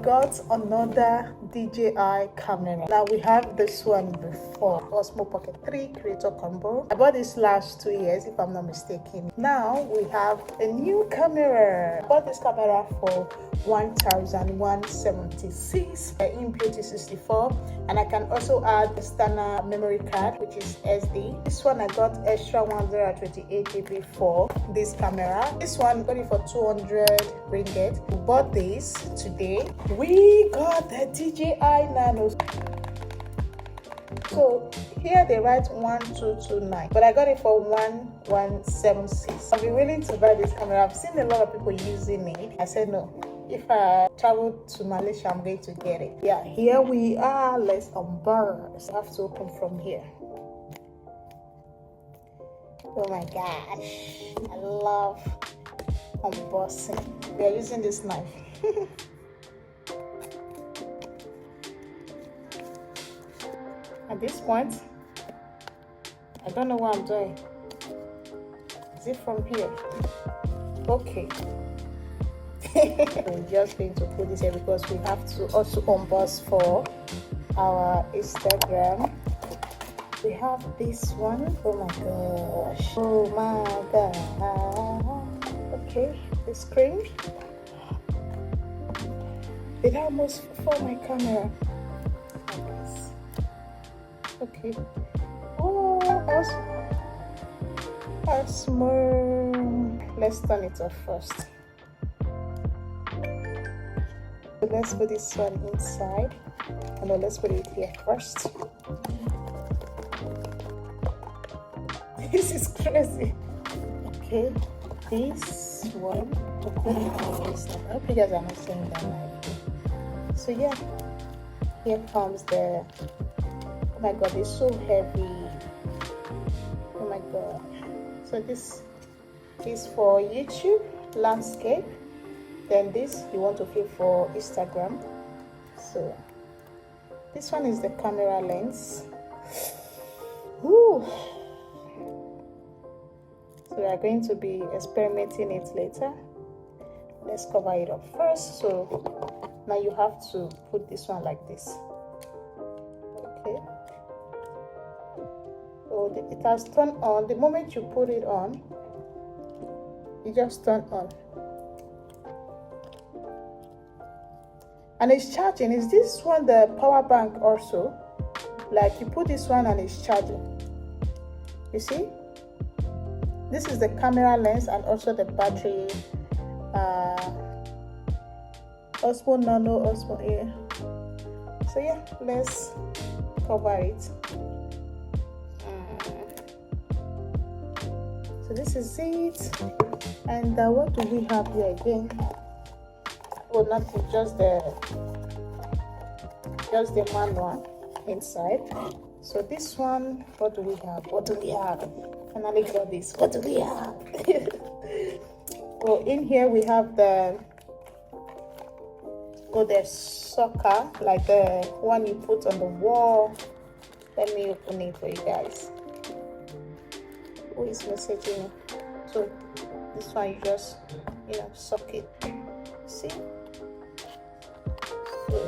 got another DJI camera. Now we have this one before, OSMO Pocket 3 Creator Combo. I bought this last 2 years if I'm not mistaken. Now we have a new camera. I bought this camera for 1,176, input is 64, and I can also add external memory card, which is SD. This one I got extra 128 GB for this camera. This one got it for 200 ringgit. We bought this today. We got the DJI Nano. So here they write 1229, but I got it for 1176. I've been willing to buy this camera. I've seen a lot of people using it. I said no. If I travel to Malaysia, I'm going to get it. Yeah, here we are. Let's unbox. I have to open from here. Oh my gosh, I love unboxing. We are using this knife. At this point, I don't know what I'm doing. Is it from here? Okay. We're just going to put this here because we have to also unbox for our Instagram. We have this one. Oh my gosh. Oh my god. Okay, the screen. It almost for my camera. Okay. Oh, OSMO. Let's turn it off first. So let's put this one inside. And then let's put it here first. This is crazy. Okay, this one. I hope you guys are not seeing that knife. So yeah, here comes the. Oh my god, it's so heavy. Oh my god. So this is for YouTube landscape. Then this you want to fill for Instagram. So this one is the camera lens. Ooh. So we are going to be experimenting it later. Let's cover it up first. So now you have to put this one like this. Okay. So it has turned on. The moment you put it on, it just turned on. And it's charging. Is this one the power bank also? Like you put this one and it's charging. You see? This is the camera lens and also the battery. OSMO Nano, OSMO Air. So yeah, let's cover it. So this is it. And what do we have here again? Oh, nothing, just the manual inside. So this one, what do we have? What do we have? Finally got this. What do we have? Oh, in here we have the sucker, like the one you put on the wall. Let me open it for you guys. Who is messaging? So this one you just suck it. See? So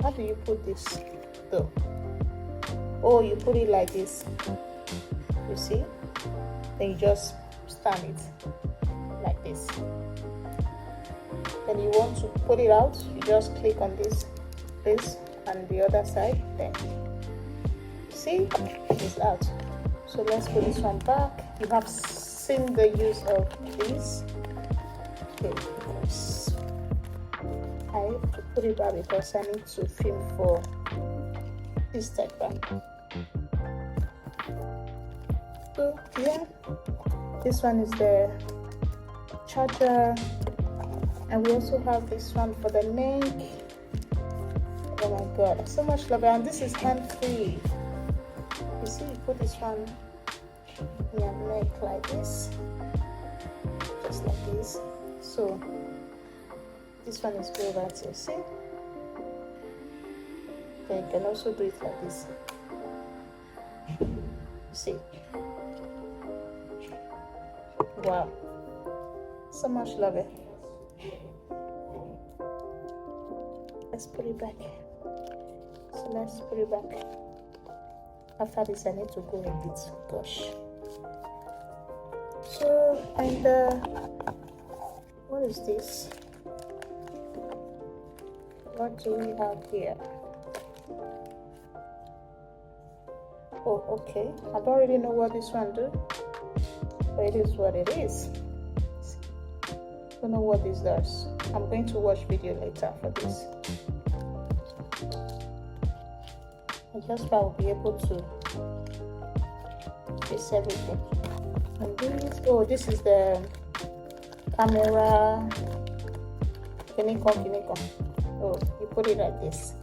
how do you put this though? Oh, you put it like this. You see? Then you just stand it like this. Then you want to put it out, you just click on this and the other side. Then see, it's out. So let's put this one back. You have seen the use of this. Okay, because I have to put it back because I need to film for Instagram. So yeah, this one is the charger, and we also have this one for the neck. Oh my god, so much love. And this is hand-free. You see, you put this one in your neck like this, just like this. So this one is good right here, see? Then you can also do it like this. See? Wow, so much love it. let's put it back. So let's put it back. After this, I need to go edit. Gosh. So, and what is this? What do we have here? Oh, okay. I don't really know what this one do, but it is what it is. Don't know what this does. I'm going to watch video later for this. I just hope I'll be able to fix everything. And this, oh, this is the camera. Kinikon. Oh, you put it like this.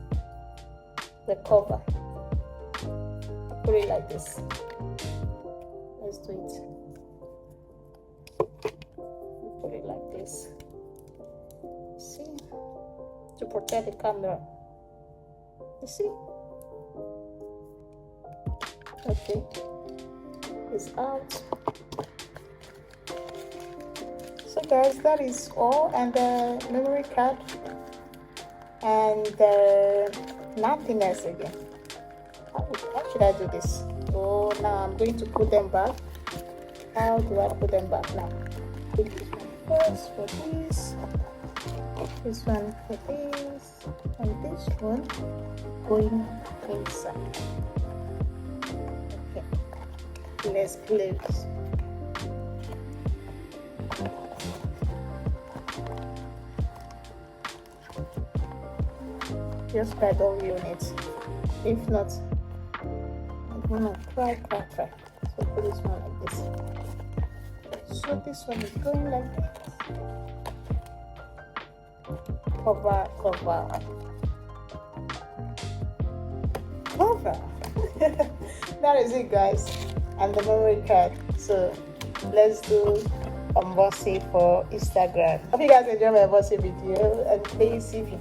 The cover. Put it like this. Let's do it. Put it like this. See? To protect the camera. You see? Okay. It's out. So guys, that is all, and the memory card and nothing else again. How should I do this? Oh, now I'm going to put them back. How do I put them back now? Put this one first for this one for this, and this one going inside. Okay, let's close. Just try the unit. If not, I'm gonna cry. So put this one like this. So this one is going like this. Cover. That is it, guys. And the memory card. So let's do unboxing for Instagram. Hope you guys enjoy my unboxing video, and please, if you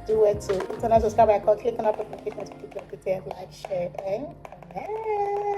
do it to hit on that subscribe icon, click on that notification to keep you updated, like, share, and comment.